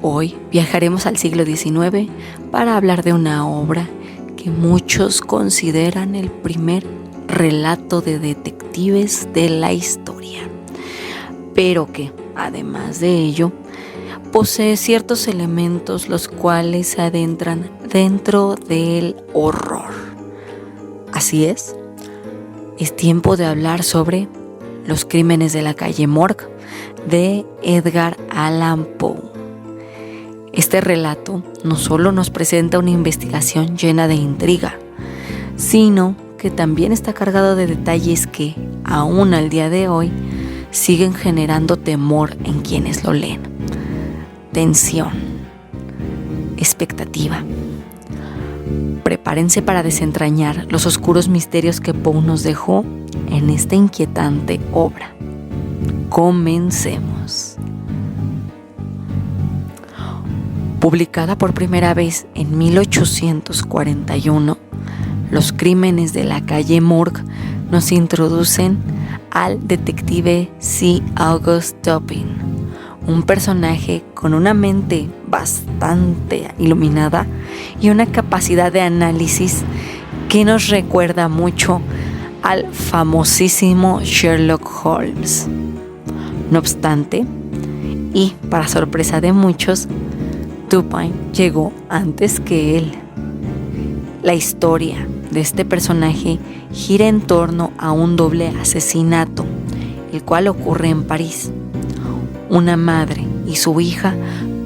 Hoy viajaremos al siglo XIX para hablar de una obra que muchos consideran el primer relato de detectives de la historia, pero que, además de ello, posee ciertos elementos los cuales se adentran dentro del horror. Así es tiempo de hablar sobre Los crímenes de la calle Morgue de Edgar Allan Poe. Este relato no solo nos presenta una investigación llena de intriga, sino que también está cargado de detalles que, aún al día de hoy, siguen generando temor en quienes lo leen. Tensión, expectativa. Prepárense para desentrañar los oscuros misterios que Poe nos dejó en esta inquietante obra. Comencemos. Publicada por primera vez en 1841, Los crímenes de la calle Morgue nos introducen al detective C. August Dupin, un personaje con una mente bastante iluminada y una capacidad de análisis que nos recuerda mucho al famosísimo Sherlock Holmes. No obstante, y para sorpresa de muchos, Dupin llegó antes que él. La historia de este personaje gira en torno a un doble asesinato, el cual ocurre en París. Una madre y su hija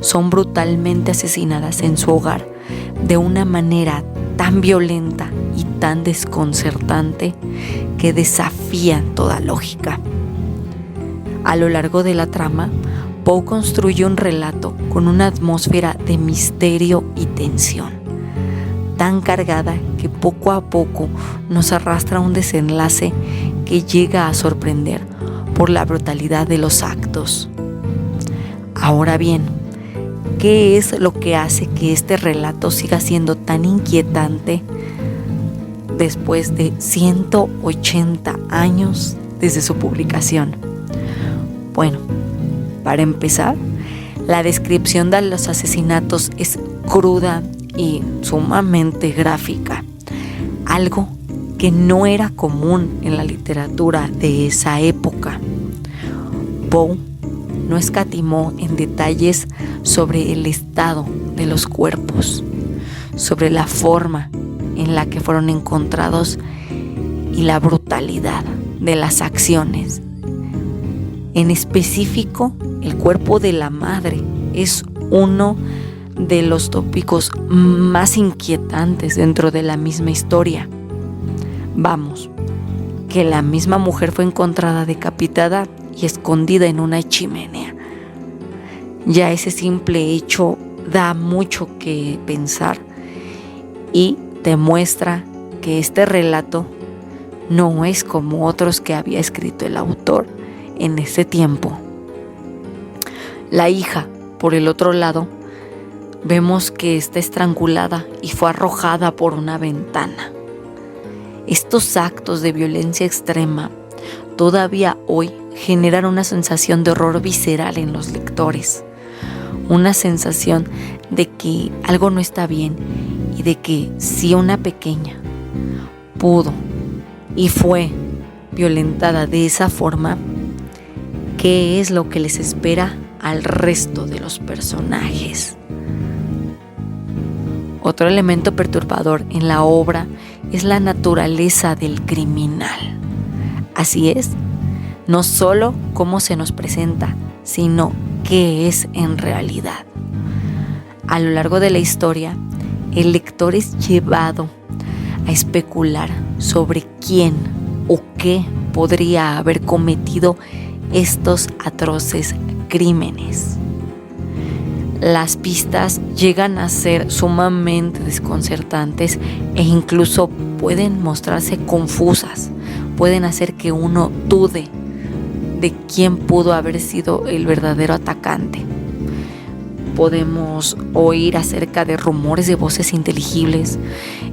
son brutalmente asesinadas en su hogar de una manera tan violenta y tan desconcertante que desafían toda lógica. A lo largo de la trama, Poe construye un relato con una atmósfera de misterio y tensión, tan cargada que poco a poco nos arrastra a un desenlace que llega a sorprender por la brutalidad de los actos. Ahora bien, ¿qué es lo que hace que este relato siga siendo tan inquietante después de 180 años desde su publicación? Bueno, para empezar, la descripción de los asesinatos es cruda y sumamente gráfica, algo que no era común en la literatura de esa época. Poe no escatimó en detalles sobre el estado de los cuerpos, sobre la forma en la que fueron encontrados y la brutalidad de las acciones. En específico, el cuerpo de la madre es uno de los tópicos más inquietantes dentro de la misma historia. Vamos, que la misma mujer fue encontrada decapitada y escondida en una chimenea. Ya ese simple hecho da mucho que pensar y demuestra que este relato no es como otros que había escrito el autor en ese tiempo. La hija, por el otro lado, vemos que está estrangulada y fue arrojada por una ventana. Estos actos de violencia extrema todavía hoy generan una sensación de horror visceral en los lectores, una sensación de que algo no está bien y de que si una pequeña pudo y fue violentada de esa forma, ¿qué es lo que les espera al resto de los personajes? Otro elemento perturbador en la obra es la naturaleza del criminal. Así es, no solo cómo se nos presenta, sino qué es en realidad. A lo largo de la historia, el lector es llevado a especular sobre quién o qué podría haber cometido estos atroces crímenes. Las pistas llegan a ser sumamente desconcertantes e incluso pueden mostrarse confusas, pueden hacer que uno dude de quién pudo haber sido el verdadero atacante. Podemos oír acerca de rumores de voces inteligibles,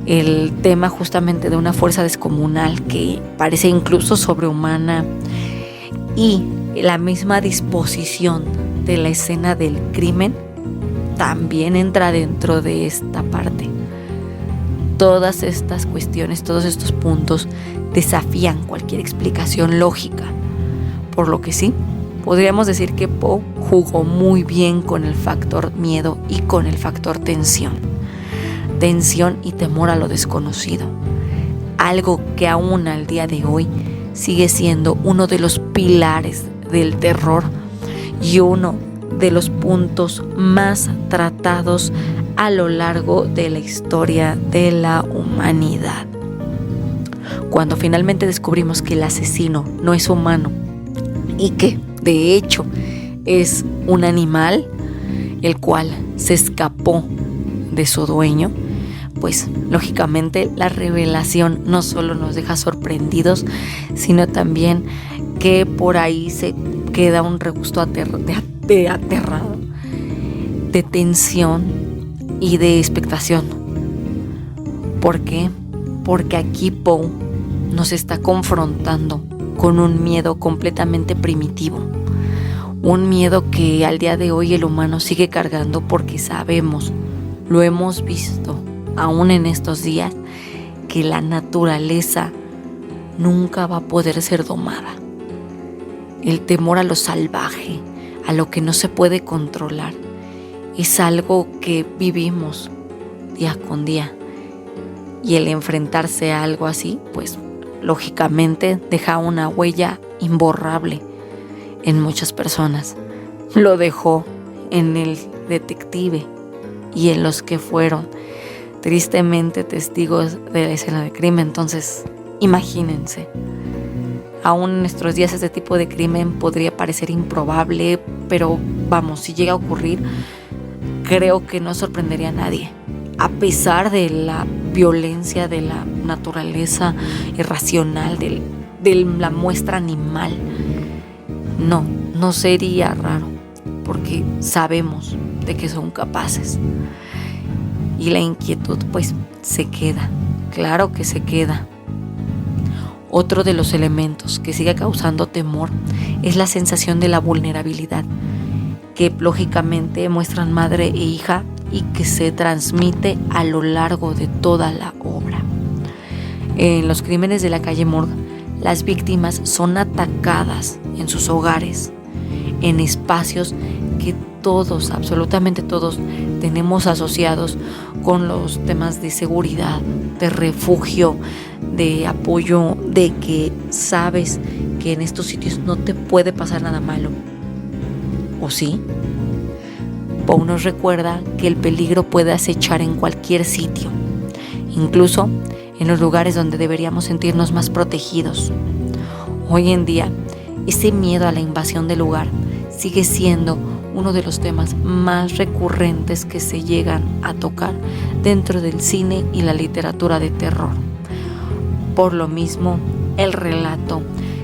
el tema justamente de una fuerza descomunal que parece incluso sobrehumana y la misma disposición de la escena del crimen también entra dentro de esta parte. Todas estas cuestiones, todos estos puntos desafían cualquier explicación lógica, por lo que sí, podríamos decir que Poe jugó muy bien con el factor miedo y con el factor tensión y temor a lo desconocido, algo que aún al día de hoy sigue siendo uno de los pilares del terror y uno de los puntos más tratados a lo largo de la historia de la humanidad. Cuando finalmente descubrimos que el asesino no es humano y que, de hecho, es un animal, el cual se escapó de su dueño, pues lógicamente la revelación no solo nos deja sorprendidos, sino también que por ahí se queda un regusto aterrado, de tensión y de expectación. ¿Por qué? Porque aquí Poe nos está confrontando con un miedo completamente primitivo, un miedo que al día de hoy el humano sigue cargando porque sabemos, lo hemos visto aún en estos días, que la naturaleza nunca va a poder ser domada. El temor a lo salvaje, a lo que no se puede controlar, es algo que vivimos día con día. Y el enfrentarse a algo así, pues lógicamente deja una huella imborrable en muchas personas. Lo dejó en el detective y en los que fueron tristemente testigos de la escena de crimen. Entonces, imagínense, aún en nuestros días este tipo de crimen podría parecer improbable, pero vamos, si llega a ocurrir, creo que no sorprendería a nadie. A pesar de la violencia de la naturaleza irracional, de la muestra animal, no sería raro, porque sabemos de que son capaces. Y la inquietud pues se queda, claro que se queda. Otro de los elementos que sigue causando temor es la sensación de la vulnerabilidad, que lógicamente muestran madre e hija y que se transmite a lo largo de toda la obra. En los crímenes de la calle Morgue, las víctimas son atacadas en sus hogares, en espacios que todos, absolutamente todos, tenemos asociados con los temas de seguridad, de refugio, de apoyo, de que sabes que en estos sitios no te puede pasar nada malo. ¿O sí? Poe nos recuerda que el peligro puede acechar en cualquier sitio, incluso en los lugares donde deberíamos sentirnos más protegidos. Hoy en día, ese miedo a la invasión del lugar sigue siendo uno de los temas más recurrentes que se llegan a tocar dentro del cine y la literatura de terror. Por lo mismo, el relato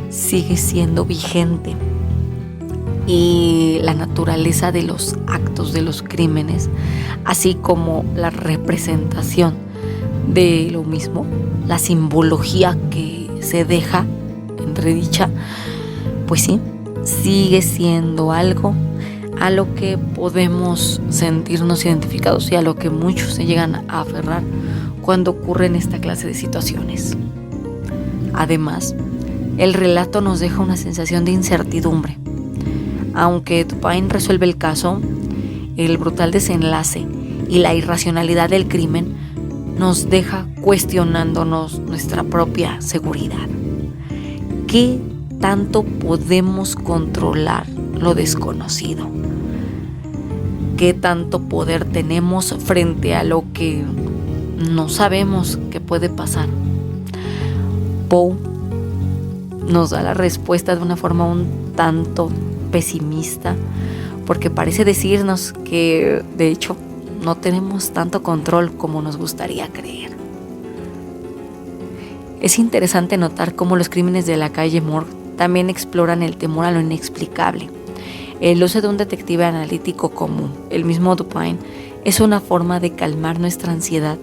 sigue siendo vigente y la naturaleza de los actos de los crímenes, así como la representación de lo mismo, la simbología que se deja entredicha, pues sí, sigue siendo algo a lo que podemos sentirnos identificados y a lo que muchos se llegan a aferrar cuando ocurren esta clase de situaciones. Además, el relato nos deja una sensación de incertidumbre. Aunque Dupin resuelve el caso, el brutal desenlace y la irracionalidad del crimen nos deja cuestionándonos nuestra propia seguridad. ¿Qué tanto podemos controlar lo desconocido? ¿Qué tanto poder tenemos frente a lo que no sabemos que puede pasar? Poe nos da la respuesta de una forma un tanto pesimista, porque parece decirnos que, de hecho, no tenemos tanto control como nos gustaría creer. Es interesante notar cómo los crímenes de la calle Morgue también exploran el temor a lo inexplicable. El uso de un detective analítico como el mismo Dupin es una forma de calmar nuestra ansiedad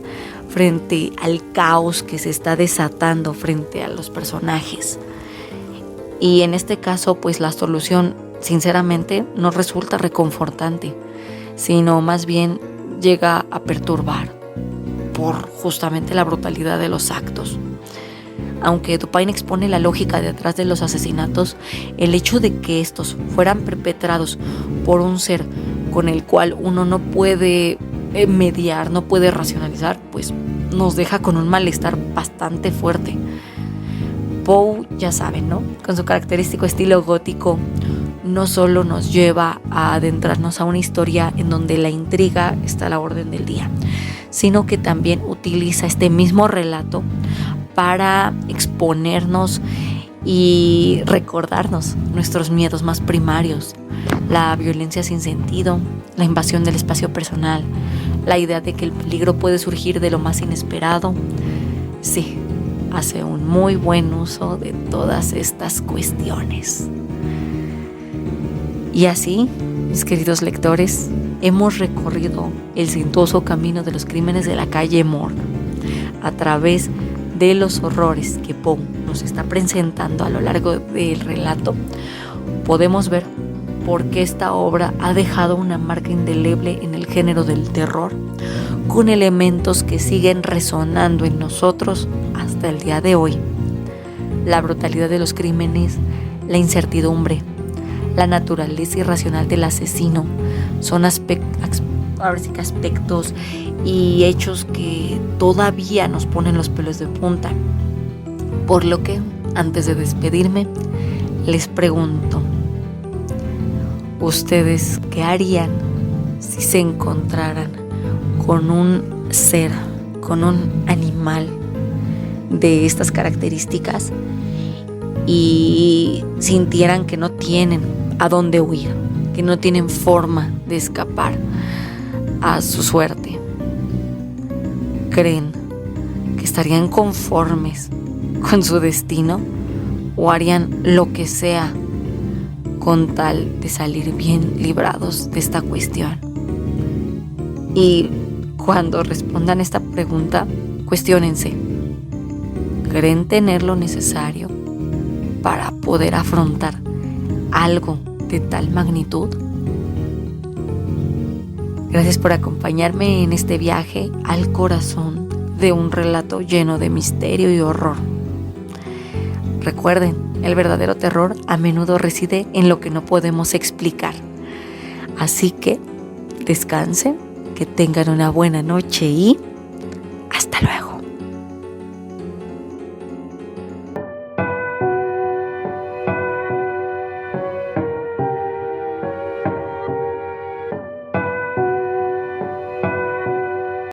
frente al caos que se está desatando frente a los personajes. Y en este caso, pues la solución, sinceramente, no resulta reconfortante, sino más bien llega a perturbar por justamente la brutalidad de los actos. Aunque Dupin expone la lógica detrás de los asesinatos, el hecho de que estos fueran perpetrados por un ser con el cual uno no puede mediar, no puede racionalizar, pues nos deja con un malestar bastante fuerte. Poe, ya saben, ¿no? Con su característico estilo gótico, no solo nos lleva a adentrarnos a una historia en donde la intriga está a la orden del día, sino que también utiliza este mismo relato para exponernos y recordarnos nuestros miedos más primarios, la violencia sin sentido, la invasión del espacio personal, la idea de que el peligro puede surgir de lo más inesperado. Sí, hace un muy buen uso de todas estas cuestiones. Y así, mis queridos lectores, hemos recorrido el sinuoso camino de los crímenes de la calle Morgue a través de los horrores que Poe nos está presentando a lo largo del relato. Podemos ver por qué esta obra ha dejado una marca indeleble en el género del terror, con elementos que siguen resonando en nosotros hasta el día de hoy. La brutalidad de los crímenes, la incertidumbre, la naturaleza irracional del asesino son aspectos y hechos que todavía nos ponen los pelos de punta. Por lo que, antes de despedirme, les pregunto, ¿ustedes qué harían si se encontraran con un ser, con un animal de estas características y sintieran que no tienen a dónde huir, que no tienen forma de escapar a su suerte? ¿Creen que estarían conformes con su destino o harían lo que sea con tal de salir bien librados de esta cuestión? Y cuando respondan esta pregunta, cuestiónense, ¿creen tener lo necesario para poder afrontar algo de tal magnitud? Gracias por acompañarme en este viaje al corazón de un relato lleno de misterio y horror. Recuerden, el verdadero terror a menudo reside en lo que no podemos explicar. Así que descansen, que tengan una buena noche y